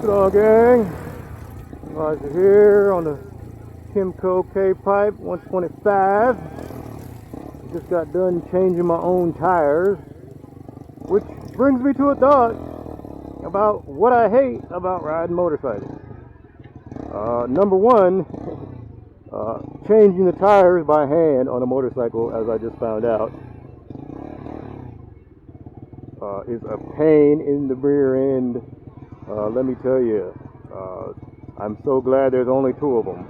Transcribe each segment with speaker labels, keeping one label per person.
Speaker 1: What's going on, gang? Guys are here on the Kymco K-Pipe 125. Just got done changing my own tires, which brings me to a thought about what I hate about riding motorcycles. Number one, changing the tires by hand on a motorcycle, as I just found out, is a pain in the rear end. Let me tell you, I'm so glad there's only two of them.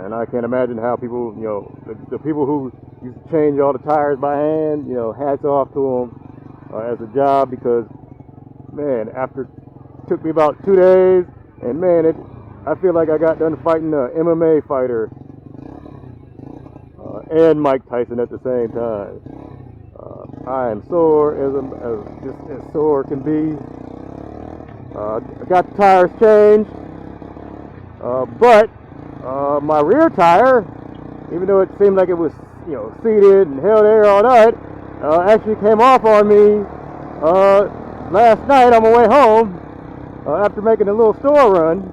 Speaker 1: And I can't imagine how people, the people who used to change all the tires by hand, hats off to them as a job, because, man, it took me about 2 days, and man, I feel like I got done fighting an MMA fighter and Mike Tyson at the same time. I am sore as sore can be. I got the tires changed, but my rear tire, even though it seemed like it was seated and held air all night, actually came off on me last night on my way home after making a little store run,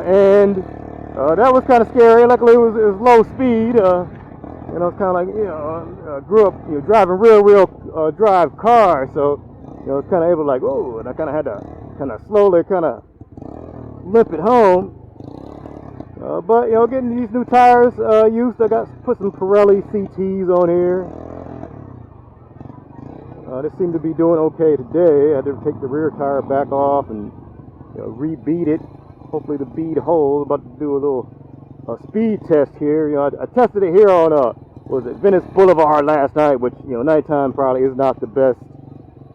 Speaker 1: and that was kind of scary. Luckily it was low speed. It's kind of like, grew up driving real drive cars, so it's kind of able to whoa, and I kind of had to kind of slowly limp it home. But getting these new tires used, I put some Pirelli CTs on here. They seem to be doing okay today. I had to take the rear tire back off and re-bead it. Hopefully the bead holds. About to do a little speed test here. I tested it here on Venice Boulevard last night, which nighttime probably is not the best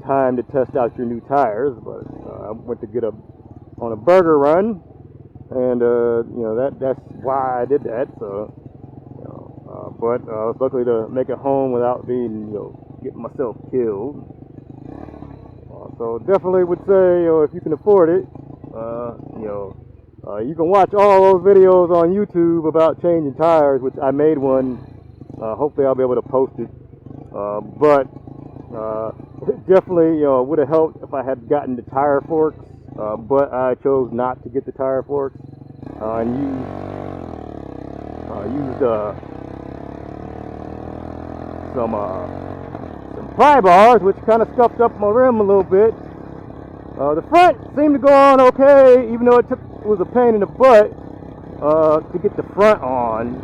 Speaker 1: time to test out your new tires, but I went to get on a burger run, and that's why I did that. So but I was lucky to make it home without being getting myself killed. So definitely would say, if you can afford it, you can watch all those videos on YouTube about changing tires, which I made one. Hopefully I'll be able to post it. But definitely, would have helped if I had gotten the tire forks. But I chose not to get the tire forks and used some pry bars, which kind of scuffed up my rim a little bit. The front seemed to go on okay, even though it was a pain in the butt to get the front on.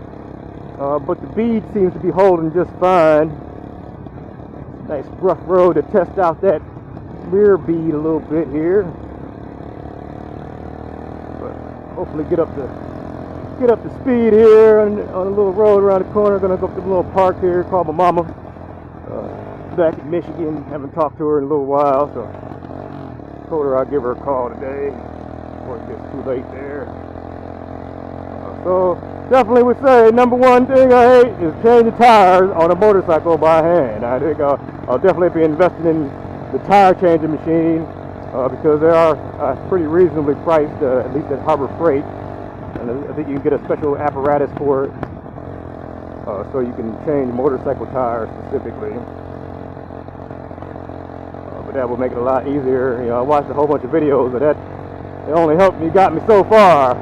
Speaker 1: But the bead seems to be holding just fine. Nice rough road to test out that rear bead a little bit here. But hopefully get up to speed here on a little road around the corner. Gonna go up to the little park here, call my mama. Back in Michigan, haven't talked to her in a little while, so told her I'd give her a call today before it gets too late there. So definitely would say, number one thing I hate is changing tires on a motorcycle by hand. I think I'll definitely be investing in the tire changing machine because they are pretty reasonably priced, at least at Harbor Freight. And I think you can get a special apparatus for it, so you can change motorcycle tires specifically. But that will make it a lot easier. I watched a whole bunch of videos of that. It only got me so far.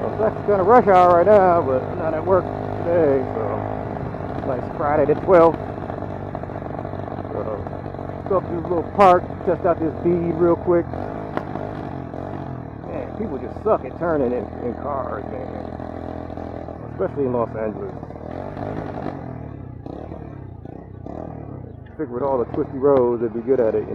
Speaker 1: It's actually kind of rush hour right now, but I'm not at work today, so nice Friday the 12th. So go up to this little park, test out this bead real quick. Man, people just suck at turning in cars, man, especially in Los Angeles. I figure with all the twisty roads, they'd be good at it,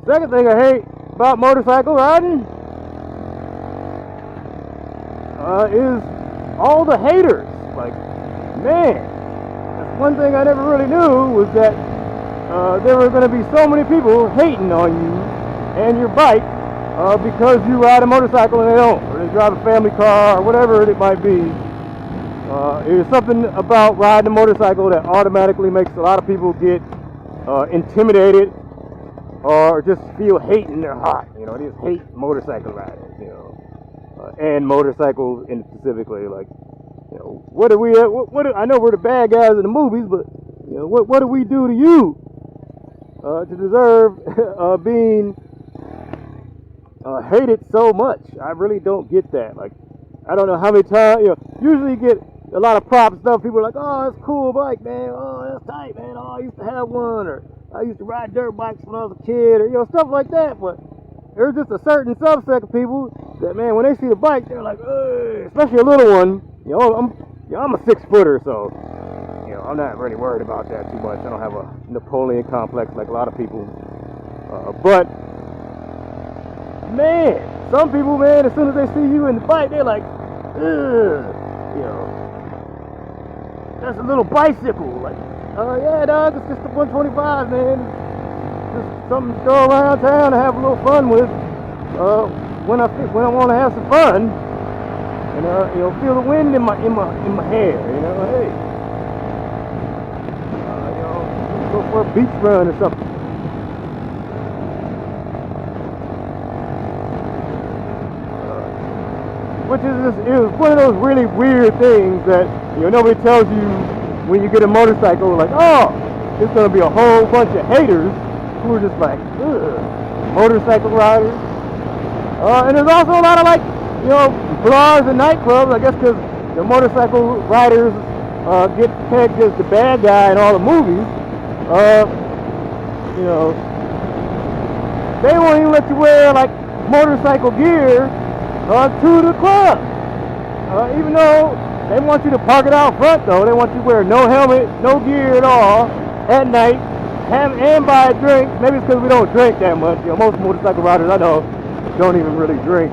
Speaker 1: Second thing I hate about motorcycle riding is all the haters. Man, that's one thing I never really knew, was that there were going to be so many people hating on you and your bike because you ride a motorcycle and they don't, or they drive a family car or whatever it might be. There's something about riding a motorcycle that automatically makes a lot of people get intimidated or just feel hate in their heart. You know, they just hate motorcycle riders. You know, and motorcycles in specifically. Like, you know, what do we? I know we're the bad guys in the movies, but you know, what do we do to you to deserve being hated so much? I really don't get that. Like, I don't know how many times, you know, usually you get a lot of prop stuff. People are like, oh, that's a cool bike, man. Oh, that's tight, man. Oh, I used to have one. Or I used to ride dirt bikes when I was a kid. Or, you know, stuff like that. But there's just a certain subset of people that, man, when they see the bike, they're like, ugh, especially a little one. You know, I'm a 6-footer, so, you know, I'm not really worried about that too much. I don't have a Napoleon complex like a lot of people. But, man, some people, man, as soon as they see you in the bike, they're like, ugh, you know, that's a little bicycle. Like, yeah, dog, it's just a 125, man. Just something to throw around town and have a little fun with. When I want to have some fun, and you know, feel the wind in my hair. You know, hey, you know, go for a beach run or something. Which is one of those really weird things that, you know, nobody tells you when you get a motorcycle. Like, oh, there's gonna be a whole bunch of haters who are just like, ugh, motorcycle riders. And there's also a lot of, like, you know, bars and nightclubs. I guess because the motorcycle riders get pegged as the bad guy in all the movies. You know, they won't even let you wear like motorcycle gear to the club. Even though they want you to park it out front, though, they want you to wear no helmet, no gear at all at night, and buy a drink. Maybe it's because we don't drink that much. You know, most motorcycle riders I know don't even really drink.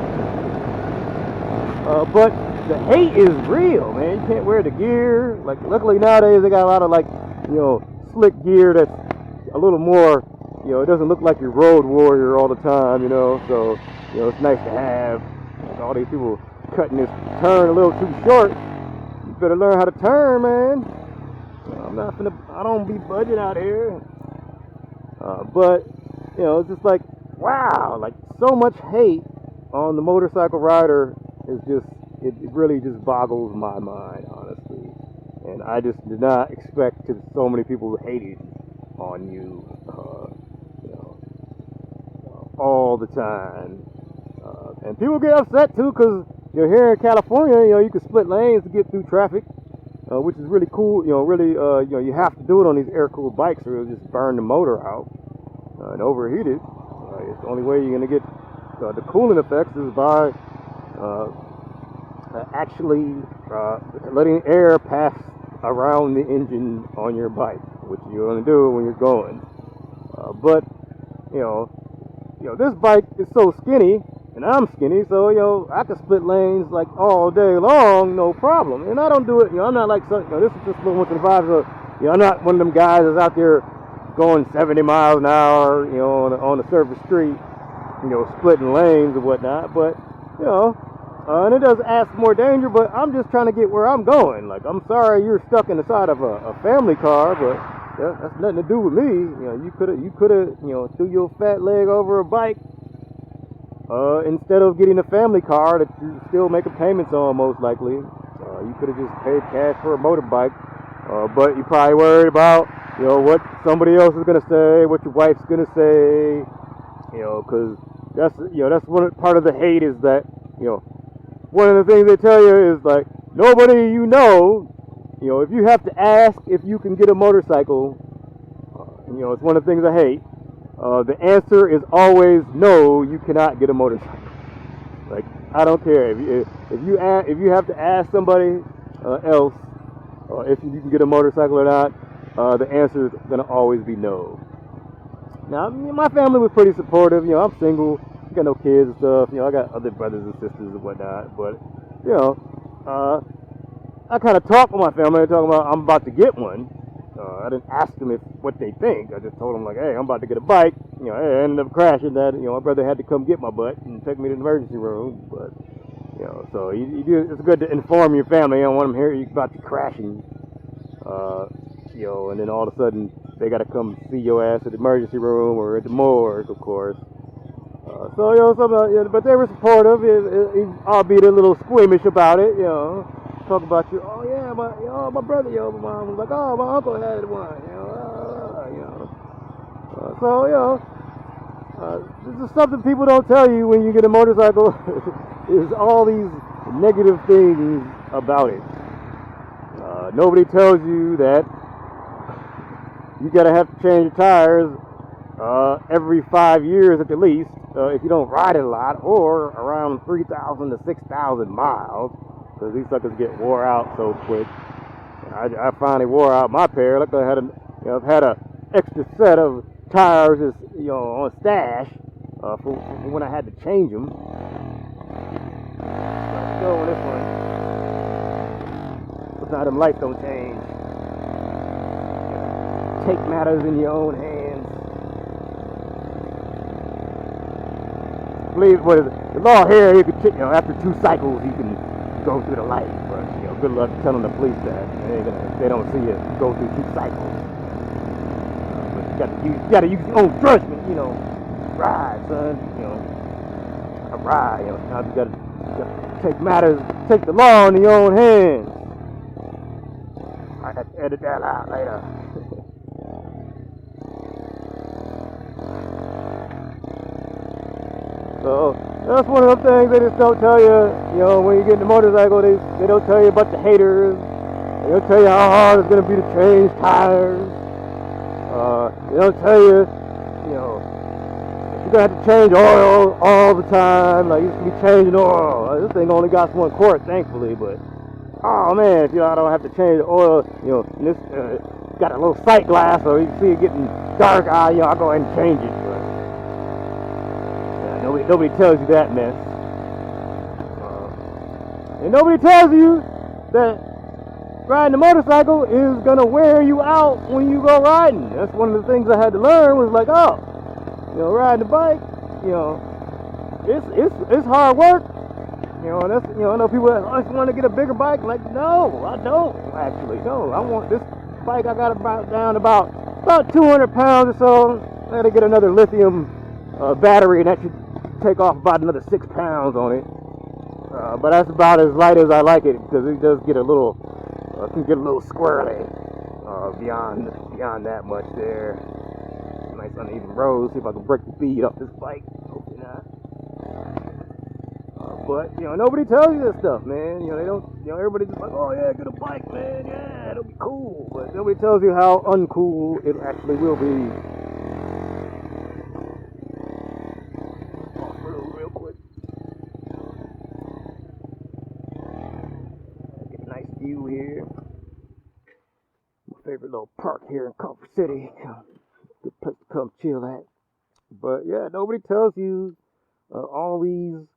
Speaker 1: But the hate is real, man. You can't wear the gear. Like, luckily nowadays they got a lot of, like, you know, slick gear that's a little more, you know, it doesn't look like your road warrior all the time, you know. So, you know, it's nice to have. All these people cutting this turn a little too short. You better learn how to turn, man. I don't be budging out here. But, you know, it's just like, wow, like, so much hate on the motorcycle rider is just, it really just boggles my mind, honestly. And I just did not expect so many people hating on you, you know, all the time. And people get upset too, because, you know, here in California, you know, you can split lanes to get through traffic, which is really cool. You know, really, you know, you have to do it on these air-cooled bikes, or it'll just burn the motor out and overheat it. It's the only way you're going to get the cooling effects is by actually letting air pass around the engine on your bike, which you're going to do when you're going. But, you know, this bike is so skinny, and I'm skinny, so, you know, I can split lanes like all day long, no problem. And I don't do it, you know, I'm not like, you know, this is just little 125, so, you know, I'm not one of them guys that's out there going 70 miles an hour, you know, on a surface street, you know, splitting lanes and whatnot. But, you know, and it does add some more danger, but I'm just trying to get where I'm going. Like, I'm sorry you're stuck in the side of a family car, but yeah, that's nothing to do with me. You know, you could have, you know, threw your fat leg over a bike instead of getting a family car that you're still making payments on, most likely. You could have just paid cash for a motorbike, but you're probably worried about, you know, what somebody else is gonna say, what your wife's gonna say, you know, because that's, you know, that's part of the hate is that, you know, one of the things they tell you is like, nobody you know, if you have to ask if you can get a motorcycle, you know, it's one of the things I hate. The answer is always no, you cannot get a motorcycle. Like, I don't care if you have to ask somebody else if you can get a motorcycle or not. The answer is gonna always be no. Now, my family was pretty supportive. You know, I'm single, I got no kids and stuff. You know, I got other brothers and sisters and whatnot. But, you know, I kind of talked with my family, talking about I'm about to get one. I didn't ask them what they think. I just told them, like, hey, I'm about to get a bike. You know, I ended up crashing that. You know, my brother had to come get my butt and take me to the emergency room. But, you know, so it's good to inform your family. You don't want them here, you're about to crashing. You know, and then all of a sudden, they got to come see your ass at the emergency room or at the morgue, of course. So, you know, but they were supportive, albeit a little squeamish about it, you know. Talk about you, oh yeah, my brother, my mom was like, oh, my uncle had one, you know. So, you know, this is something people don't tell you when you get a motorcycle, is all these negative things about it. Nobody tells you that you gotta have to change your tires every 5 years at the least, if you don't ride it a lot, or around 3,000 to 6,000 miles, because these suckers get wore out so quick. I finally wore out my pair. Look, I've had a extra set of tires, just, you know, on stash for when I had to change them. Let's go on this one. Sometimes them lights don't change. Take matters in your own hands. I believe what is it? The law here, you can, you know, after 2 cycles you can go through the light, but you know, good luck telling the police that they don't see you go through 2 cycles. But you gotta use your own judgment, you know. Ride, son, you know. Ride, you know. Sometimes you gotta take the law in your own hands. I have to edit that out later. So that's one of the things they just don't tell you. You know, when you get in the motorcycle, they don't tell you about the haters. They don't tell you how hard it's gonna be to change tires. They don't tell you, you know, you're gonna have to change oil all the time. Like, you should be changing oil. This thing only got 1 quart, thankfully, but oh man, if you know, I don't have to change the oil. You know, and this got a little sight glass, so you can see it getting dark. You know, I'll go ahead and change it. But nobody tells you that mess. And nobody tells you that riding a motorcycle is gonna wear you out when you go riding. That's one of the things I had to learn, was like, oh, you know, riding a bike, you know, it's hard work. You know, and that's, you know, I know people that, I just want to get a bigger bike. Like, no, I don't actually. No, I want this bike. I got about down about 200 pounds or so. I got to get another lithium battery, and that should take off about another 6 pounds on it. But that's about as light as I like it, because it does get a little, can get a little squirrely beyond that much there. Nice uneven road. See if I can break the speed off this bike. Hopefully not. But, you know, nobody tells you this stuff, man. You know, they don't, you know, everybody's just like, oh yeah, get a bike, man. Yeah, it'll be cool. But nobody tells you how uncool it actually will be. Off-road real quick. Get a nice view here. My favorite little park here in Culver City. Good place to come chill at. But yeah, nobody tells you all these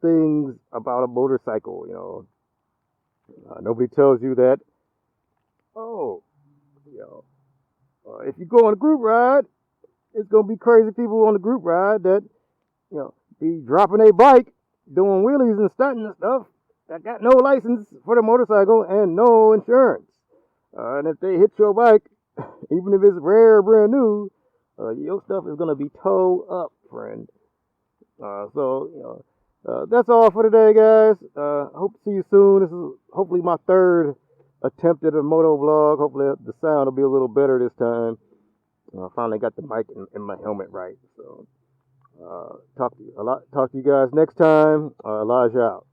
Speaker 1: things about a motorcycle, you know. Nobody tells you that, oh, you know, if you go on a group ride, it's going to be crazy people on the group ride that, you know, be dropping a bike, doing wheelies and stunting and stuff, that got no license for the motorcycle and no insurance. And if they hit your bike, even if it's rare or brand new, your stuff is going to be towed up, friend. So, you know, that's all for today, guys. Hope to see you soon. This is hopefully my 3rd attempt at a motovlog. Hopefully the sound will be a little better this time. I finally got the mic and my helmet right. So talk to you guys next time. Elijah out.